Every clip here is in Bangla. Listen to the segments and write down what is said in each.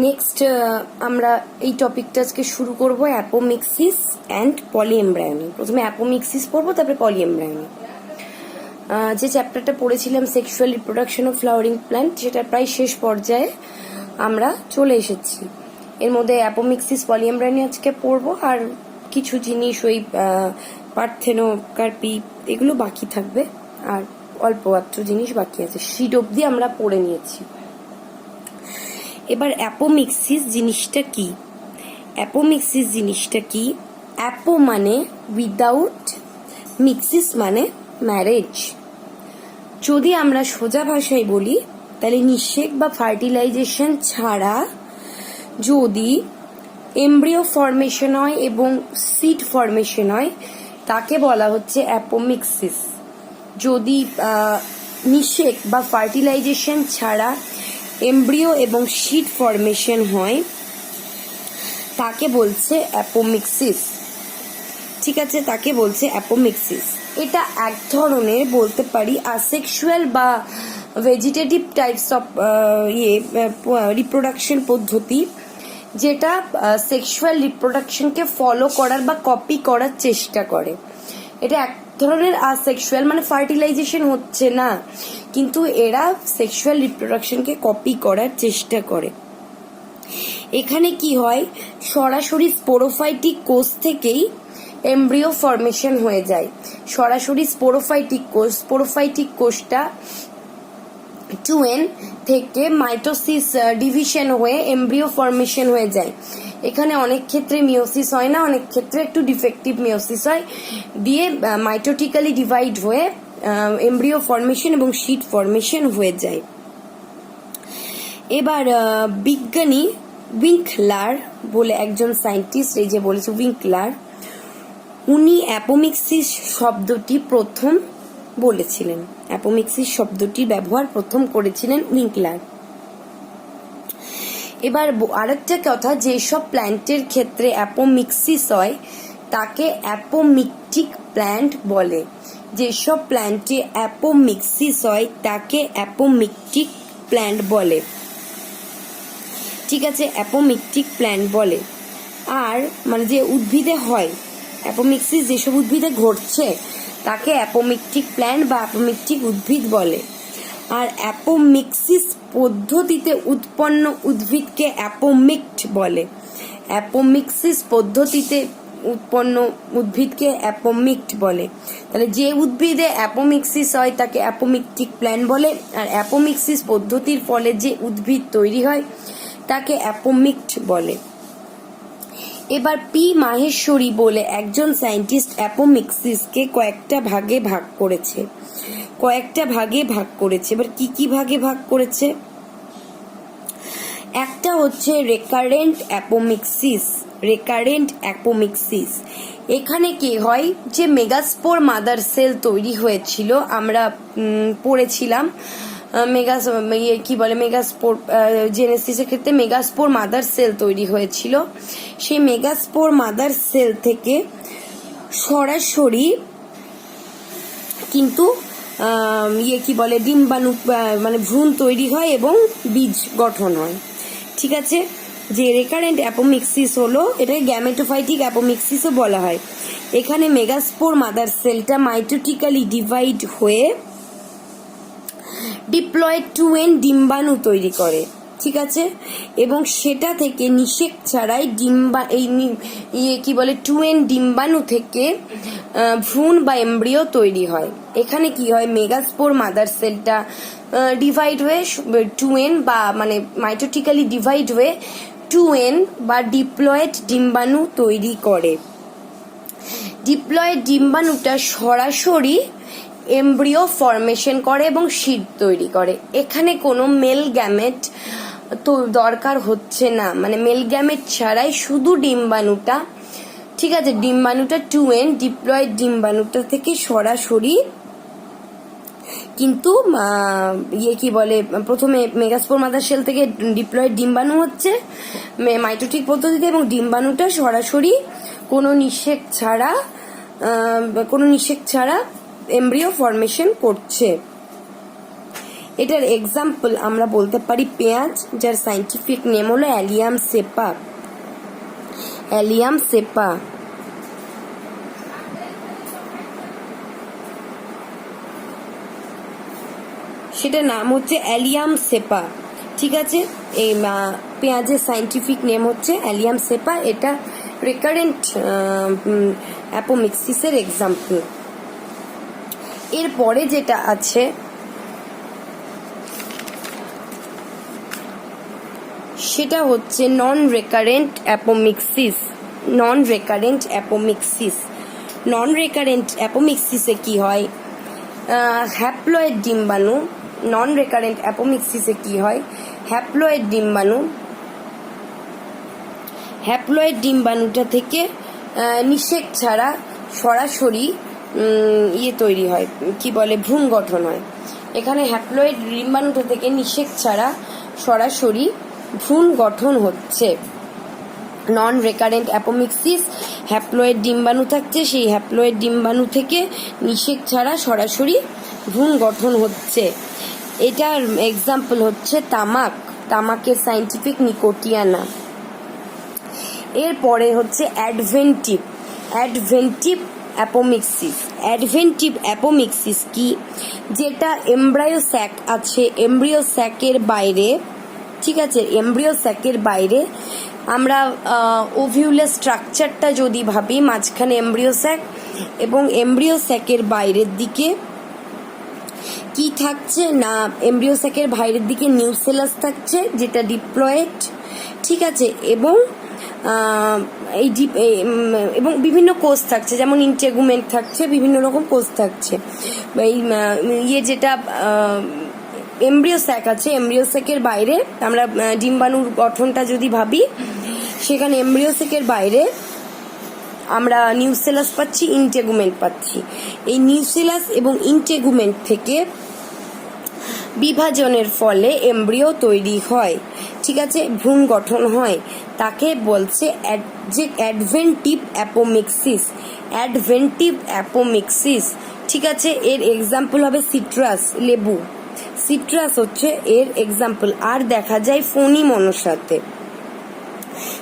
নেক্সট আমরা এই টপিকটা আজকে শুরু করব অ্যাপোমিক্সিস অ্যান্ড পলিএমব্রায়োনি। প্রথমে অ্যাপোমিক্সিস পড়বো, তারপরে পলিএমব্রায়োনি। যে চ্যাপ্টারটা পড়েছিলাম sexual reproduction of flowering plant, সেটা প্রায় শেষ পর্যায়ে আমরা চলে এসেছি। এর মধ্যে অ্যাপোমিক্সিস, পলিএমব্রায়োনি আজকে পড়বো, আর কিছু জিনিস ওই পার্থেনোকার্পি এগুলো বাকি থাকবে, আর অল্প মাত্র জিনিস বাকি আছে। সিড অবধি আমরা পড়ে নিয়েছি। এবার অ্যাপোমিক্সিস জিনিসটা কি? অ্যাপোমিক্সিস জিনিসটা কি? অ্যাপো মানে উইদাউট, মিক্সিস মানে ম্যারেজ। যদি আমরা সোজা ভাষায় বলি তাহলে নিষেক বা ফার্টিলাইজেশন ছাড়া যদি এমব্রিও ফর্মেশন হয় এবং সিড ফর্মেশন হয় তাকে বলা হচ্ছে অ্যাপোমিক্সিস। যদি নিষেক বা ফার্টিলাইজেশন ছাড়া এমব্রিও এবং সিড ফর্মেশন হয় তাকে বলছে অ্যাপোমিক্সিস। ঠিক আছে, তাকে বলছে অ্যাপোমিক্সিস। এটা এক ধরনের বলতে পারি আসেক্সুয়াল বা ভেজিটেটিভ টাইপস অফ রিপ্রোডাকশন পদ্ধতি, যেটা সেক্সুয়াল রিপ্রোডাকশনকে ফলো করার বা কপি করার চেষ্টা করে। এটা এক ধরনের আসেক্সুয়াল, মানে ফার্টিলাইজেশন হচ্ছে না, কিন্তু এরা সেক্সুয়াল রিপ্রোডাকশনকে কপি করার চেষ্টা করে। এখানে কি হয়, সরাসরি স্পোরোফাইটিক কোষ থেকেই এমব্রিও ফর্মেশন হয়ে যায়। সরাসরি স্পোরোফাইটিক কোষটা 2N থেকে মাইটোসিস ডিভিশন হয়ে এমব্রিও ফর্মেশন হয়ে যায়। এখানে অনেক ক্ষেত্রে মিওসিস হয় না, অনেক ক্ষেত্রে একটু ডিফেক্টিভ মিওসিস হয়, দিয়ে মাইটোটিক্যালি ডিভাইড হয়ে এমব্রিও ফর্মেশন এবং সিড ফর্মেশন হয়ে যায়। এবার বিজ্ঞানী উইঙ্কলার বলে একজন সায়েন্টিস্ট, এই যে বলেছে উইঙ্কলার, উনি অ্যাপোমিক্সিস শব্দটি প্রথম বলেছিলেন। অ্যাপোমিক্সিস শব্দটির ব্যবহার প্রথম করেছিলেন উইঙ্কলার। এবার আরেকটা কথা, যেসব প্ল্যান্টের ক্ষেত্রে অ্যাপোমিক্সিস হয় তাকে অ্যাপোমিকটিক প্ল্যান্ট বলে। যেসব প্ল্যান্টে অ্যাপোমিক্সিস হয় তাকে অ্যাপোমিকটিক প্ল্যান্ট বলে। ঠিক আছে, অ্যাপোমিকটিক প্ল্যান্ট বলে। আর মানে যে উদ্ভিদে হয় অ্যাপোমিক্সিস, যেসব উদ্ভিদে ঘটছে তাকে অ্যাপোমিকটিক প্ল্যান্ট বা অ্যাপোমিকটিক উদ্ভিদ বলে। আর অ্যাপোমিক্সিস পদ্ধতিতে উৎপন্ন উদ্ভিদকে অ্যাপোমিক্ট বলে। অ্যাপোমিক্সিস পদ্ধতিতে উৎপন্ন উদ্ভিদকে অ্যাপোমিক্ট বলে। তাহলে যে উদ্ভিদে অ্যাপোমিক্সিস হয় তাকে অ্যাপোমিকটিক প্ল্যান্ট বলে, আর অ্যাপোমিক্সিস পদ্ধতির ফলে যে উদ্ভিদ তৈরি হয় তাকে অ্যাপোমিক্ট বলে। এবার পি মাহেশ্বরী বলে একজন সায়েন্টিস্ট অ্যাপোমিক্সিসকে কয়েকটা ভাগে ভাগ করেছে। এবার কি কি ভাগে ভাগ করেছে? একটা হচ্ছে রেকারেন্ট অ্যাপোমিক্সিস। এখানে কি হয়, যে মেগাস্পোর মাদার সেল তৈরি হয়েছিল, আমরা পড়েছিলাম মেগাস্পোর জেনেসিসের ক্ষেত্রে মেগাস্পোর মাদার সেল তৈরি হয়েছিল। সেই মেগাস্পোর মাদার সেল থেকে সরাসরি কিন্তু ডিম্বাণু মানে ভ্রূণ তৈরি হয় এবং বীজ গঠন হয়। ঠিক আছে, যে রেকারেন্ট অ্যাপোমিক্সিস হলো, এটাকে গ্যামেটোফাইটিক অ্যাপোমিক্সিসও বলা হয়। এখানে মেগাস্পোর মাদার সেলটা মাইটোটিক্যালি ডিভাইড হয়ে ডিপ্লয়েড 2N ডিম্বাণু তৈরি করে। ঠিক আছে, এবং সেটা থেকে নিষেক ছাড়াই 2N ডিম্বাণু থেকে ভ্রূণ বা এমব্রিও তৈরি হয়। এখানে কি হয়, মেগাস্পোর মাদার সেলটা ডিভাইড হয়ে 2N বা মানে মাইটোটিক্যালি ডিভাইড হয়ে 2N বা ডিপ্লয়েড ডিম্বাণু তৈরি করে। ডিপ্লয়েড ডিম্বাণুটা সরাসরি এমব্রিও ফর্মেশন করে এবং সিড তৈরি করে। এখানে কোনো মেল গ্যামেট তো দরকার হচ্ছে না, মানে মেল গ্যামেট ছাড়াই শুধু ডিম্বাণুটা, ঠিক আছে, ডিম্বাণুটা 2N ডিপ্লয়েড ডিম্বাণুটা থেকে সরাসরি কিন্তু প্রথমে মেগাস্পোর মাদার সেল থেকে ডিপ্লয়েড ডিম্বাণু হচ্ছে মাইটোটিক পদ্ধতিতে, এবং ডিম্বাণুটা সরাসরি কোনো নিষেক ছাড়া এমব্রিও ফর্মেশন করছে। এটার এক্সাম্পল আমরা বলতে পারি পেঁয়াজ, যার সাইন্টিফিক নেম হলো অ্যালিয়াম সেপা। অ্যালিয়াম সেপা। সেটার নাম হচ্ছে অ্যালিয়াম সেপা। ঠিক আছে, এই পেঁয়াজের সাইন্টিফিক নেম হচ্ছে অ্যালিয়াম সেপা। এটা রিকারেন্ট অ্যাপোমিক্সিসের এক্সাম্পল। এরপরে যেটা আছে সেটা হচ্ছে নন রেকারেন্ট অ্যাপোমিক্সিস। নন রেকারেন্ট অ্যাপোমিক্সিস। নন রেকারেন্ট অ্যাপোমিক্সিসে কি হয়, হ্যাপ্লয়েড ডিম্বাণু। নন রেকারেন্ট অ্যাপোমিক্সিসে কি হয়, হ্যাপ্লয়েড ডিম্বাণু, হ্যাপ্লয়েড ডিম্বাণুটা থেকে নিষেক ছাড়া সরাসরি তৈরি হয়, কি বলে, ভ্রূণ গঠন হয়। এখানে হ্যাপ্লয়েড ডিম্বাণুটা থেকে নিষেক ছাড়া সরাসরি ভ্রূণ গঠন হচ্ছে। নন রেকারেন্ট অ্যাপোমিক্সিস, হ্যাপ্লয়েড ডিম্বাণু থাকছে, সেই হ্যাপ্লয়েড ডিম্বাণু থেকে নিষেক ছাড়া সরাসরি ভ্রূণ গঠন হচ্ছে। এটার এক্সাম্পল হচ্ছে তামাক। তামাকের সাইন্টিফিক নিকোটিয়ানা। এরপরে হচ্ছে অ্যাডভেন্টিভ। অ্যাডভেন্টিভ অ্যাপোমিক্সিস। অ্যাডভেন্টিভ অ্যাপোমিক্সিস কি, যেটা এমব্রায়ো স্যাক আছে, এমব্রিও স্যাকের বাইরে, ঠিক আছে, এমব্রিও স্যাকের বাইরে আমরা ওভিউলার স্ট্রাকচারটা যদি ভাবি, মাঝখানে এমব্রিও স্যাক এবং এমব্রিও স্যাকের বাইরের দিকে কি থাকছে না, এমব্রিও স্যাকের বাইরের দিকে নিউসেলাস থাকছে যেটা ডিপ্লয়েড, ঠিক আছে, এবং এবং বিভিন্ন কোষ থাকছে, যেমন ইন্টেগুমেন্ট থাকছে, বিভিন্ন রকম কোষ থাকছে। এই যেটা এমব্রিও স্যাক আছে, এমব্রিও স্যাকের বাইরে আমরা ডিম্বাণুর গঠনটা যদি ভাবি, সেখানে এমব্রিও স্যাকের বাইরে আমরা নিউসেলাস পাচ্ছি, ইন্টেগুমেন্ট পাচ্ছি। এই নিউসেলাস এবং ইন্টেগুমেন্ট থেকে বিভাজনের ফলে এমব্রিও তৈরি হয়, ঠিক আছে, ভ্রূণ গঠন হয়। তাকে বলছে অ্যাডভেন্টিভ অ্যাপোমিক্সিস। অ্যাডভেন্টিভ অ্যাপোমিক্সিস, ঠিক আছে। এর এক্সাম্পল হবে সিট্রাস, লেবু। সিট্রাস হচ্ছে এর এক্সাম্পল। আর দেখা যায় ফণি মনসাতে।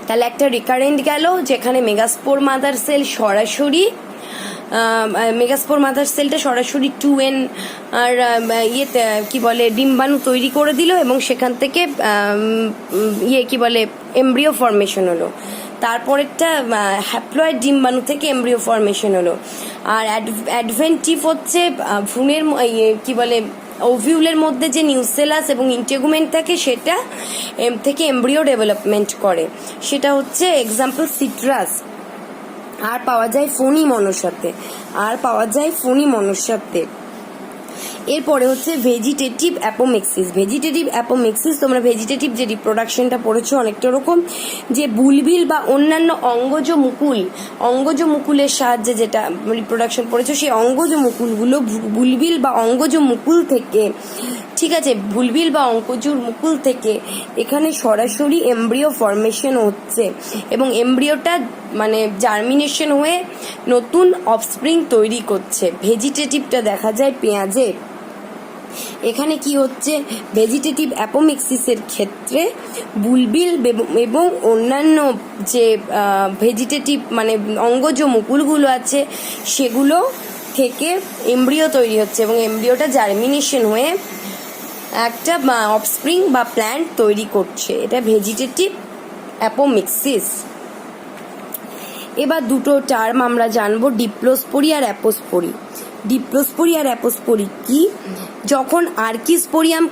তাহলে একটা রিকারেন্ট গেল, যেখানে মেগাস্পোর মাদার সেল সরাসরি, মেগাস্পোর মাদার সেলটা সরাসরি 2N আর কি বলে ডিম্বাণু তৈরি করে দিল এবং সেখান থেকে কি বলে এমব্রিও ফর্মেশন হলো। তারপরেরটা হ্যাপ্লয়েড ডিম্বাণু থেকে এমব্রিও ফর্মেশন হলো। আর অ্যাডভেন্টিভ হচ্ছে ভ্রূণের কি বলে ওভিউলের মধ্যে যে নিউসেলাস এবং ইন্টেগুমেন্ট থাকে সেটা থেকে এমব্রিও ডেভেলপমেন্ট করে, সেটা হচ্ছে এক্সাম্পল সিট্রাস। আর পাওয়া যায় ফণি মনসাতে। আর পাওয়া যায় ফণি মনসাতে। এরপরে হচ্ছে ভেজিটেটিভ অ্যাপোমিক্সিস। ভেজিটেটিভ অ্যাপোমিক্সিস, তোমরা ভেজিটেটিভ যে রিপ্রোডাকশনটা পড়েছো অনেকটা রকম, যে বুলবিল বা অন্যান্য অঙ্গজ মুকুলের সাহায্যে যেটা রিপ্রোডাকশন পড়েছো, সেই অঙ্গজ মুকুলগুলো বুলবিল বা অঙ্গজ মুকুল থেকে, ঠিক আছে, বুলবিল বা অঙ্গজুর মুকুল থেকে এখানে সরাসরি এমব্রিও ফর্মেশন হচ্ছে এবং এমব্রিওটা মানে জার্মিনেশন হয়ে নতুন অফস্প্রিং তৈরি করছে। ভেজিটেটিভটা দেখা যায় পেঁয়াজে। এখানে কি হচ্ছে, ভেজিটেটিভ অ্যাপোমিক্সিসের ক্ষেত্রে বুলবিল এবং অন্যান্য যে ভেজিটেটিভ মানে অঙ্গজ মুকুলগুলো আছে সেগুলো থেকে এমব্রিও তৈরি হচ্ছে এবং এমব্রিওটা জার্মিনেশন হয়ে একটা অফস্প্রিং বা প্ল্যান্ট তৈরি করছে। এটা ভেজিটেটিভ অ্যাপোমিক্সিস। এবার দুটো টার্ম আমরা জানবো, ডিপ্লোস্পোরি আর অ্যাপোস্পোরি। ডিপ্লোস্পোরি আর অ্যাপোস্পোরি কি, যখন আর্কিস্পোরিয়াম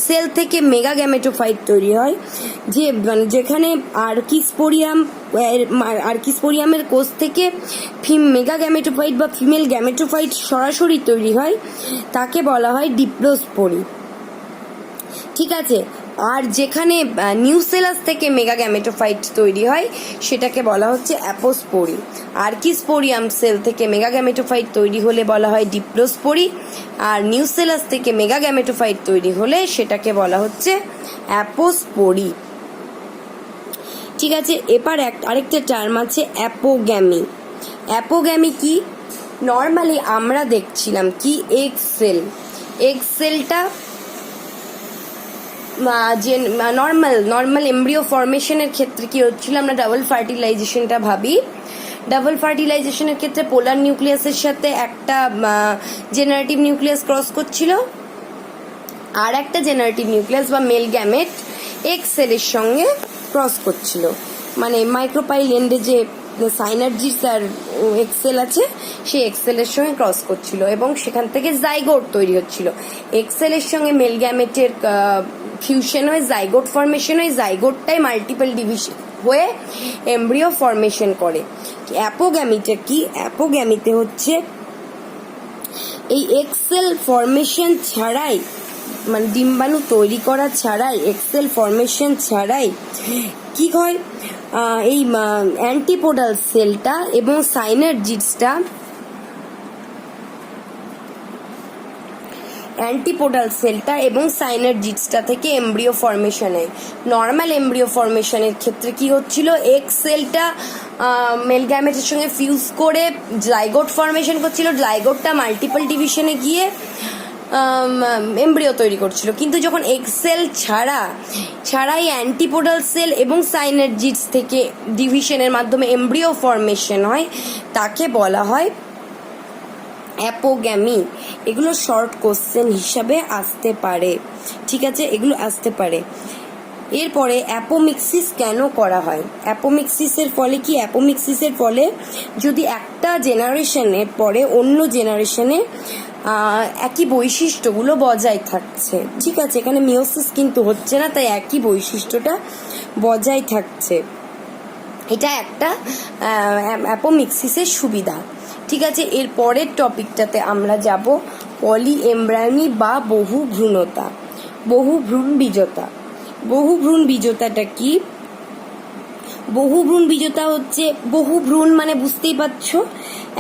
সেল থেকে মেগা গ্যামেটোফাইট তৈরি হয়, যে মানে যেখানে আর্কিস্পোরিয়ামের কোষ থেকে মেগা গ্যামেটোফাইট বা ফিমেল গ্যামেটোফাইট সরাসরি তৈরি হয়, তাকে বলা হয় ডিপ্লোস্পোরি, ঠিক আছে। আর যেখানে নিউসেলাস থেকে মেগা গ্যামেটোফাইট তৈরি হয় সেটাকে বলা হচ্ছে অ্যাপোস্পোরি। আর্কিস্পোরিয়াম সেল থেকে মেগা গ্যামেটোফাইট তৈরি হলে বলা হয় ডিপ্লোস্পোরি, আর নিউসেলাস থেকে মেগা গ্যামেটোফাইট তৈরি হলে সেটাকে বলা হচ্ছে অ্যাপোস্পোরি, ঠিক আছে। এবার আরেকটা টার্ম আছে অ্যাপোগ্যামি। অ্যাপোগ্যামি কি, নর্মালি আমরা দেখছিলাম কি এগ সেল, এগ সেলটা যে নর্মাল এমব্রিও ফর্মেশনের ক্ষেত্রে কি হচ্ছিল, আমরা ডাবল ফার্টিলাইজেশনটা ভাবি। ডাবল ফার্টিলাইজেশনের ক্ষেত্রে পোলার নিউক্লিয়াসের সাথে একটা জেনারেটিভ নিউক্লিয়াস ক্রস করছিল, আর একটা জেনারেটিভ নিউক্লিয়াস বা মেল গ্যামেট এগ সেলের সঙ্গে ক্রস করছিল, মানে মাইক্রোপাইল এন্ডে যে সাইনার্জিস আর এক্সেল আছে সেই এক্সেলের সঙ্গে ক্রস করছিল এবং সেখান থেকে জাইগোট তৈরি হচ্ছিল। এক্সেলের সঙ্গে মেল গ্যামেটের ফিউশন হয়ে জাইগোট ফর্মেশন হয়, জাইগোটটাই মাল্টিপল ডিভিশন হয়ে এমব্রিও ফর্মেশন করে। অ্যাপোগ্যামিটা কি? অ্যাপোগ্যামিতে হচ্ছে এই এক্সেল ফর্মেশন ছাড়াই, মানে ডিম্বাণু তৈরি করা ছাড়াই, এক্সেল ফর্মেশন ছাড়াই কি হয়, এই অ্যান্টিপোডাল সেলটা এবং সাইনার্জিডসটা থেকে এমব্রিও ফর্মেশন হয়। নর্মাল এমব্রিও ফর্মেশনের ক্ষেত্রে কি হচ্ছিল, এক্স সেলটা মেল গ্যামেটের সঙ্গে ফিউজ করে জাইগোট ফর্মেশন করছিল, জাইগোটটা মাল্টিপল ডিভিশনে গিয়ে এমব্রিও তৈরি করছিল। কিন্তু যখন এক্সেল ছাড়াই অ্যান্টিপোডাল সেল এবং সাইনার্জিডস থেকে ডিভিশনের মাধ্যমে এমব্রিও ফর্মেশন হয়, তাকে বলা হয় অ্যাপোগ্যামি। এগুলো শর্ট কোশ্চেন হিসাবে আসতে পারে, ঠিক আছে, এগুলো আসতে পারে। এরপরে অ্যাপোমিক্সিস কেন করা হয়? অ্যাপোমিক্সিসের ফলে কি? অ্যাপোমিক্সিসের ফলে যদি একটা জেনারেশনের পরে অন্য জেনারেশনে একই বৈশিষ্ট্যগুলো বজায় থাকছে, ঠিক আছে, এখানে মিওসিস কিন্তু হচ্ছে না, তাই একই বৈশিষ্ট্যটা বজায় থাকছে, এটা একটা অ্যাপোমিক্সিসের সুবিধা, ঠিক আছে। এর পরের টপিকটাতে আমরা যাব পলি এমব্রায়োনি বা বহুভ্রূণতা, বহুভ্রূণ বীজতা। বহুভ্রূণ বীজতাটা কি? বহুভ্রূণ বীজতা হচ্ছে, বহুভ্রূণ মানে বুঝতেই পারছো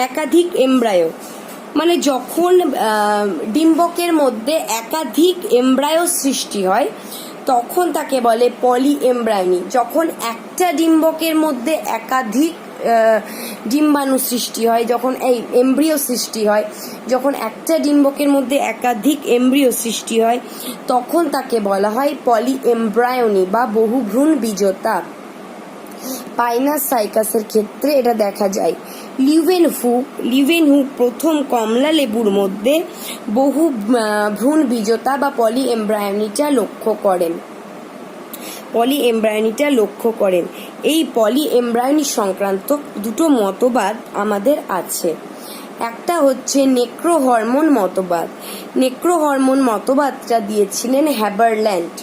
একাধিক এমব্রায়ো, মানে যখন ডিম্বকের মধ্যে একাধিক এমব্রায়ো সৃষ্টি হয় তখন তাকে বলে পলি এমব্রায়োনি। যখন একটা ডিম্বকের মধ্যে একাধিক ডিম্বাণু সৃষ্টি হয়, যখন এই এমব্রিও সৃষ্টি হয়, যখন একটা ডিম্বকের মধ্যে একাধিক এমব্রিও সৃষ্টি হয় তখন তাকে বলা হয় পলি এমব্রায়োনি বা বহুভ্রূণ বীজতা। পাইনাস সাইকাসের ক্ষেত্রে এটা দেখা যায়। লিউভেনহুক প্রথম কমলা লেবুর মধ্যে বহু ভ্রূণ বীজতা বা পলি এমব্রায়োনিটা লক্ষ্য করেন। এই পলি এমব্রায়োনি সংক্রান্ত দুটো মতবাদ আমাদের আছে। একটা হচ্ছে নেক্রোহরমোন মতবাদ। নেক্রোহরমোন মতবাদটা দিয়েছিলেন হ্যাবারল্যান্ড।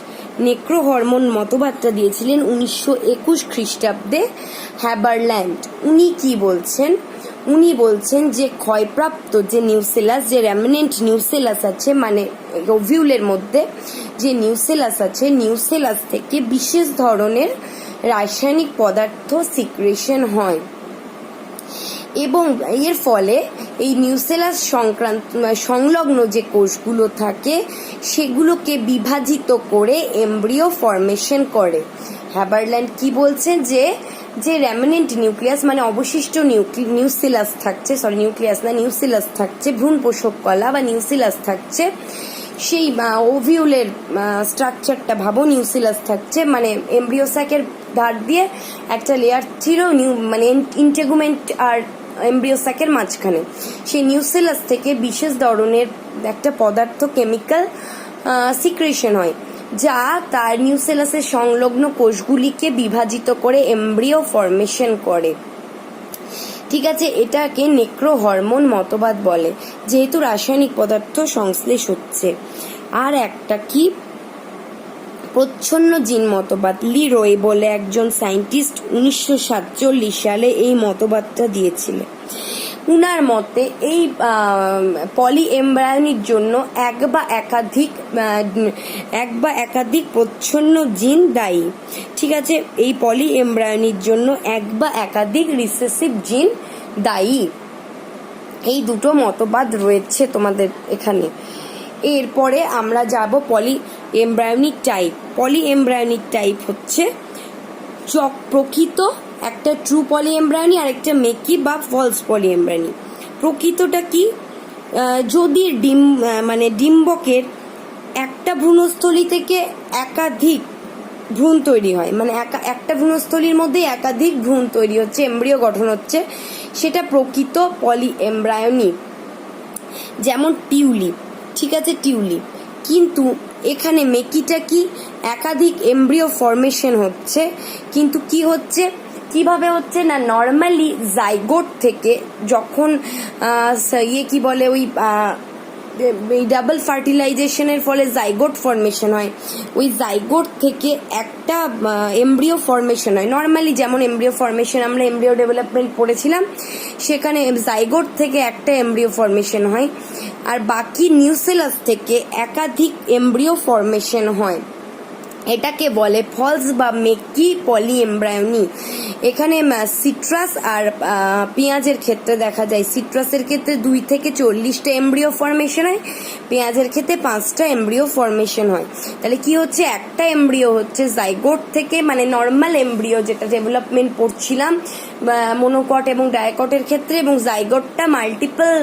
নেক্রোহরমোন মতবাদটা দিয়েছিলেন 1921 খ্রিস্টাব্দে হ্যাবারল্যান্ড। উনি কি বলছেন? উনি বলছেন যে ক্ষয়প্রাপ্ত যে নিউসেলাস, যে রেমিনেন্ট নিউসেলাস আছে, মানে ওভিউলের মধ্যে যে নিউসেলাস আছে, নিউসেলাস থেকে বিশেষ ধরনের রাসায়নিক পদার্থ সিক্রেশন হয় এবং এর ফলে এই নিউসেলাস সংলগ্ন যে কোষগুলো থাকে সেগুলোকে বিভাজিত করে এমব্রিও ফর্মেশন করে। হ্যাবারল্যান্ড কি বলছেন যে রেমিনেন্ট নিউক্লিয়াস মানে অবশিষ্ট নিউসেলাস থাকছে, নিউসেলাস থাকছে, ভ্রূণ পোষক কলা বা নিউসেলাস থাকছে, সেই ওভিউলের স্ট্রাকচারটা ভাবো, নিউসেলাস থাকছে, মানে এমব্রিও স্যাকের ধার দিয়ে একটা লেয়ার ছিল মানে ইন্টেগুমেন্ট আর এমব্রিও স্যাকের মাঝখানে। সেই নিউসেলাস থেকে বিশেষ ধরনের একটা পদার্থ, কেমিক্যাল সিক্রেশন হয়, যা তার নিউসেলাসের সংলগ্ন কোষগুলিকে বিভাজিত করে এমব্রিও ফর্মেশন করে, ঠিক আছে। এটাকে নেক্রোহরমোন মতবাদ বলে, যেহেতু রাসায়নিক পদার্থ সংশ্লেষ হচ্ছে। আর একটা কি? প্রচ্ছন্ন জিন মতবাদ। লিরয় বলে একজন সায়েন্টিস্ট 1947 সালে এই মতবাদটা দিয়েছিলেন। উনার মতে এই পলি এমব্রায়োনির জন্য এক বা একাধিক প্রচ্ছন্ন জিন দায়ী, ঠিক আছে। এই পলি এমব্রায়োনির জন্য এক বা একাধিক রিসেসিভ জিন দায়ী। এই দুটো মতবাদ রয়েছে তোমাদের এখানে। এরপরে আমরা যাব পলি এমব্রায়োনিক টাইপ। পলি এমব্রায়োনিক টাইপ হচ্ছে প্রকৃত একটা ট্রু পলি এমব্রায়োনি আর একটা মেকি বা ফলস পলি এমব্রায়োনি। প্রকৃতটা কি? যদি মানে ডিম্বকের একটা ভ্রূণস্থলী থেকে একাধিক ভ্রূণ তৈরি হয়, মানে একটা ভ্রূণস্থলীর মধ্যে একাধিক ভ্রূণ তৈরি হচ্ছে, এমব্রিও গঠন হচ্ছে, সেটা প্রকৃত পলি এমব্রায়োনি, যেমন টিউলিপ। ঠিক আছে, টিউলিপ। কিন্তু এখানে মেকিটা কি, একাধিক এমব্রিও ফর্মেশন হচ্ছে, কিন্তু কি হচ্ছে, কিভাবে হচ্ছে না, নর্মালি জাইগোট থেকে যখন কি বলে ওই ডাবল ফার্টিলাইজেশনের ফলে জাইগোট ফর্মেশন হয়, ওই জাইগোট থেকে একটা এমব্রিও ফর্মেশন হয়। নর্মালি যেমন এমব্রিও ফর্মেশন আমরা এমব্রিও ডেভেলপমেন্ট পড়েছিলাম, সেখানে জাইগোট থেকে একটা এমব্রিও ফর্মেশন হয়, আর বাকি নিউসেলাস থেকে একাধিক এমব্রিও ফর্মেশন হয়। এটাকে বলে ফলস বা মেকি পলি এমব্রায়োনি। এখানে সিট্রাস আর পেঁয়াজের ক্ষেত্রে দেখা যায়, সিট্রাসের ক্ষেত্রে 2 থেকে 40টা এমব্রিও ফর্মেশন হয়, পেঁয়াজের ক্ষেত্রে 5টা এমব্রিও ফর্মেশন হয়। তাহলে কি হচ্ছে, একটা এমব্রিও হচ্ছে জাইগোট থেকে, মানে নর্মাল এমব্রিও যেটা ডেভেলপমেন্ট পড়ছিলাম মনোকট এবং ডায়াকটের ক্ষেত্রে, এবং জাইগোটটা মাল্টিপল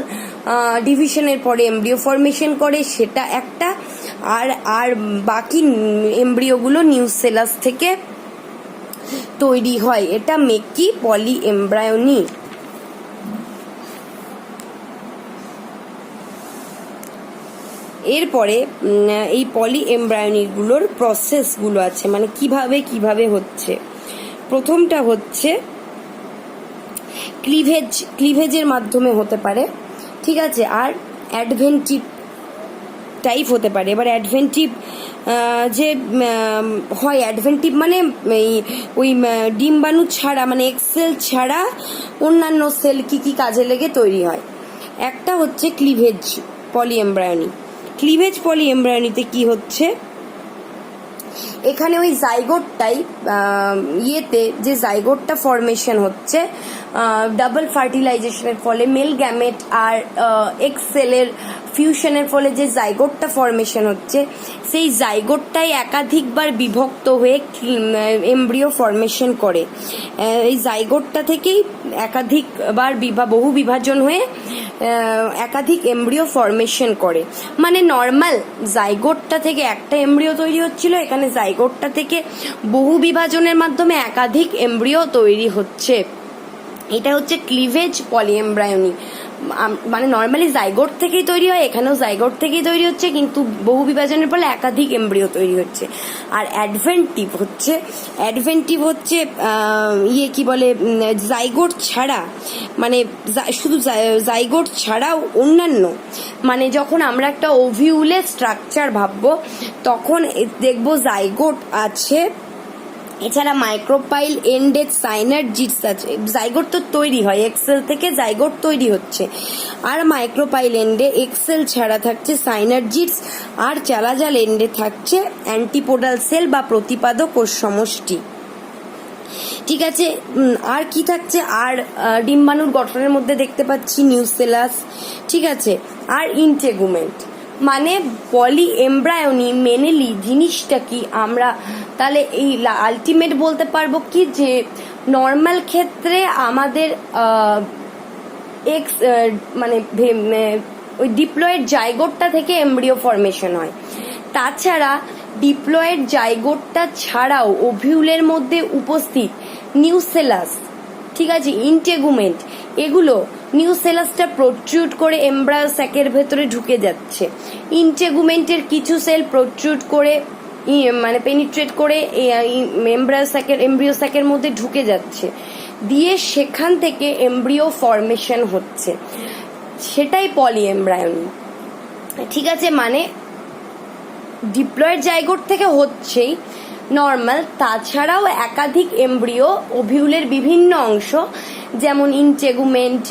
ডিভিশনের পরে এমব্রিও ফর্মেশন করে, সেটা একটা, আর বাকি এমব্রিওগুলো নিউসেলাস থেকে তৈরি হয়। এটা মেকি পলি এমব্রায়োনি। এরপরে এই পলি এমব্রায়োনিগুলোর প্রসেসগুলো আছে, মানে কিভাবে হচ্ছে। প্রথমটা হচ্ছে ক্লিভেজের মাধ্যমে হতে পারে, ঠিক আছে, আর অ্যাডভেন্টিভ টাইপ হতে পারে। এবার অ্যাডভেন্টিভ যে হয়, অ্যাডভেন্টিভ মানে ওই ডিম্বাণু ছাড়া, মানে এক্সেল ছাড়া অন্যান্য সেল কি কাজে লেগে তৈরি হয়। একটা হচ্ছে ক্লিভেজ পলি এমব্রায়োনি। ক্লিভেজ পলি এমব্রায়োনিতে কি হচ্ছে, এখানে ওই জাইগোটটাই যে জাইগোটটা ফর্মেশন হচ্ছে ডাবল ফার্টিলাইজেশনের ফলে, মেল গ্যামেট আর এক্স সেলের ফিউশনের ফলে যে জাইগোটটা ফর্মেশন হচ্ছে, সেই জাইগোটটাই একাধিকবার বিভক্ত হয়ে এমব্রিও ফর্মেশন করে। এই জাইগোটটা থেকেই একাধিকবার বহু বিভাজন হয়ে একাধিক এমব্রিও ফর্মেশন করে। মানে নর্মাল জাইগোটটা থেকে একটা এমব্রিও তৈরি হচ্ছিল, এখানে জাইগোটটা থেকে বহু বিভাজনের মাধ্যমে একাধিক এমব্রিও তৈরি হচ্ছে। এটা হচ্ছে ক্লিভেজ পলি এমব্রায়োনি। মানে নর্মালি জাইগোট থেকেই তৈরি হয়, এখানেও জাইগোট থেকেই তৈরি হচ্ছে, কিন্তু বহু বিভাজনের ফলে একাধিক এমব্রিও তৈরি হচ্ছে। আর অ্যাডভেন্টিভ হচ্ছে কি বলে, জাইগোট ছাড়া, মানে শুধু জাইগোট ছাড়াও অন্যান্য, মানে যখন আমরা একটা ওভিউলের স্ট্রাকচার ভাববো, তখন দেখবো জাইগোট আছে, এছাড়া মাইক্রোপাইল এন্ডেড সাইনারজিডস আছে। জাইগোট তো তৈরি হয়, এক্সেল থেকে জাইগোট তৈরি হচ্ছে, আর মাইক্রোপাইল এন্ডে এক্সেল ছাড়া থাকছে সাইনারজিডস, আর চালাজাল এন্ডে থাকছে অ্যান্টিপোডাল সেল বা প্রতিপাদক কোষ সমষ্টি। ঠিক আছে, আর কি থাকছে, আর ডিম্বাণুর গঠনের মধ্যে দেখতে পাচ্ছি নিউসেলাস, ঠিক আছে, আর ইন্টেগুমেন্ট। মানে পলি এমব্রায়োনি মেনলি জিনিসটা কি, আমরা তাহলে এই আলটিমেট বলতে পারবো কি, যে নর্মাল ক্ষেত্রে আমাদের মানে ওই ডিপ্লয়েড জাইগোটটা থেকে এমব্রিও ফর্মেশন হয়। তাছাড়া ডিপ্লয়েড জাইগোটটা ছাড়াও ওভিউলের মধ্যে উপস্থিত নিউসেলাস, ঠিক আছে, ইন্টেগুমেন্ট, এগুলো নিউসেলাসটা প্রোট্রুড করে এমব্রায়ো স্যাকের ভেতরে ঢুকে যাচ্ছে। ইন্টেগুমেন্টের কিছু সেল প্রোট্রুড করে, মানে পেনিট্রেট করে এমব্রিও স্যাকের মধ্যে ঢুকে যাচ্ছে, দিয়ে সেখান থেকে এমব্রিও ফর্মেশন হচ্ছে, সেটাই পলি এমব্রায়োনি। ঠিক আছে, মানে ডিপ্লয়েড জাইগোট থেকে হচ্ছেই নর্মাল, তাছাড়াও একাধিক এমব্রিও ওভিউলের বিভিন্ন অংশ, যেমন ইন্টেগুমেন্ট,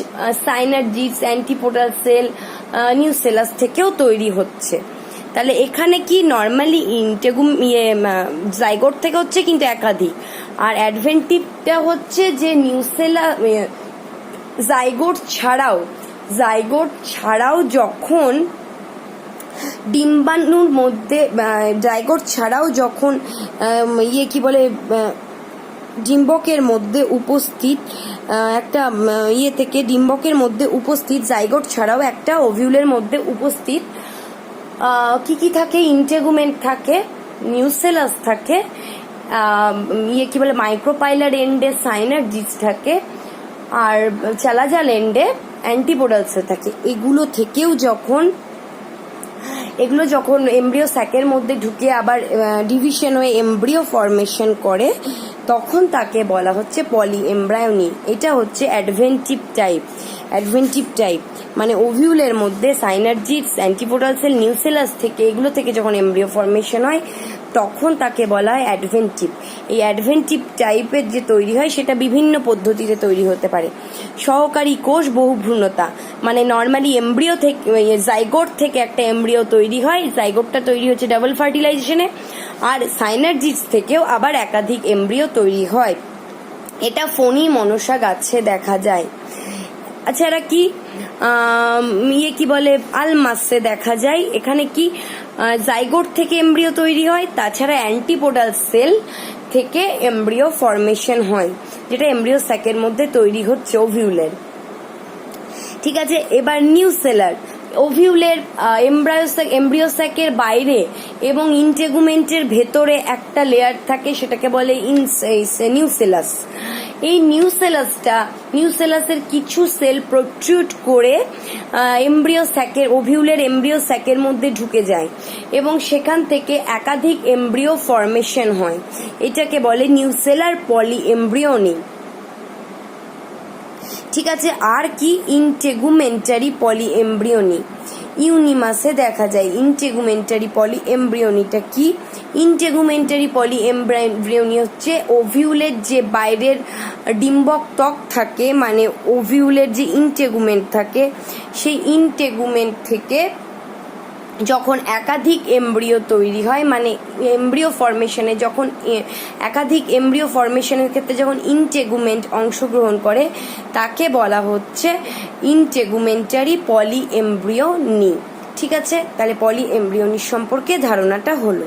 সাইনারজিডস, অ্যান্টিপোডাল সেল, নিউসেলাস থেকেও তৈরি হচ্ছে। তাহলে এখানে কি নর্মালি জাইগোট থেকে হচ্ছে, কিন্তু একাধিক। আর অ্যাডভেন্টিভটা হচ্ছে যে জাইগোট ছাড়াও যখন ডিম্বাণুর মধ্যে, জাইগোট ছাড়াও যখন কি বলে ডিম্বকের মধ্যে উপস্থিত একটা ইয়ে থেকে ডিম্বকের মধ্যে উপস্থিত জাইগোট ছাড়াও একটা ওভিউলের মধ্যে উপস্থিত কি থাকে, ইন্টেগুমেন্ট থাকে, নিউসেলাস থাকে, কি বলে মাইক্রোপাইলার এন্ডে সাইনার্জিস থাকে, আর চালাজাল এন্ডে অ্যান্টিপোডালস থাকে। এগুলো যখন এমব্রিও স্যাকের মধ্যে ঢুকে আবার ডিভিশন হয়ে এমব্রিও ফরমেশন করে, তখন তাকে বলা হচ্ছে পলি এমব্রায়োনি। এটা হচ্ছে অ্যাডভেন্টিভ টাইপ, মানে ওভিউলের মধ্যে সাইনার্জিস, অ্যান্টিপোডাল সেল, নিউসেলাস থেকে এগুলো থেকে যখন এমব্রিও ফরমেশন হয় তখন তাকে বলা হয় অ্যাডভেন্টিভ। এই অ্যাডভেন্টিভ টাইপের যে তৈরি হয় সেটা বিভিন্ন পদ্ধতিতে তৈরি হতে পারে। সহকারী কোষ বহুভ্রূণতা, মানে নর্মালি এমব্রিও থেকে জাইগোট থেকে একটা এমব্রিও তৈরি হয়, জাইগোটটা তৈরি হচ্ছে ডাবল ফার্টিলাইজেশনে, আর সাইনার্জিস থেকেও আবার একাধিক এমব্রিও তৈরি হয়। এটা ফণী মনসা গাছে দেখা যায়। আচ্ছা, এরা কি কি বলে আলমাসে দেখা যায়। এখানে কি জাইগোট থেকে এমব্রিও তৈরি হয়, তাছাড়া অ্যান্টিপোডাল সেল থেকে এমব্রিও ফরমেশন হয়, যেটা এমব্রিও স্যাকের মধ্যে তৈরি হচ্ছে ওভিউলের। ঠিক আছে, এবার নিউসেলার। ওভিউলের এমব্রিও স্যাকের বাইরে এবং ইন্টেগুমেন্টের ভেতরে একটা লেয়ার থাকে, সেটাকে বলে নিউসেলাস। এই নিউসেলাসের কিছু সেল প্রোট্রুড করে ওভিউলের এমব্রিও স্যাকের মধ্যে ঢুকে যায় এবং সেখান থেকে একাধিক এমব্রিও ফরমেশন হয়। এটাকে বলে নিউসেলার পলি এমব্রিওনি। ঠিক আছে, আর কি ইন্টেগুমেন্টারি পলি এমব্রিওনি ইউনিমাসে দেখা যায়। ইন্টেগুমেন্টারি পলি এমব্রিওনিটা কি? ইন্টেগুমেন্টারি পলি এমব্রিওনি হচ্ছে ওভিউলের যে বাইরের ডিম্বক ত্বক থাকে, মানে ওভিউলের যে ইন্টেগুমেন্ট থাকে, সেই ইন্টেগুমেন্ট থেকে যখন একাধিক এমব্রিও তৈরি হয়, মানে এমব্রিও ফরমেশনে যখন একাধিক এমব্রিও ফরমেশনের ক্ষেত্রে যখন ইন্টেগুমেন্ট অংশগ্রহণ করে, তাকে বলা হচ্ছে ইন্টেগুমেন্টারি পলি এমব্রিওনি। ঠিক আছে, তাহলে পলি এমব্রিওনি সম্পর্কে ধারণাটা হলো।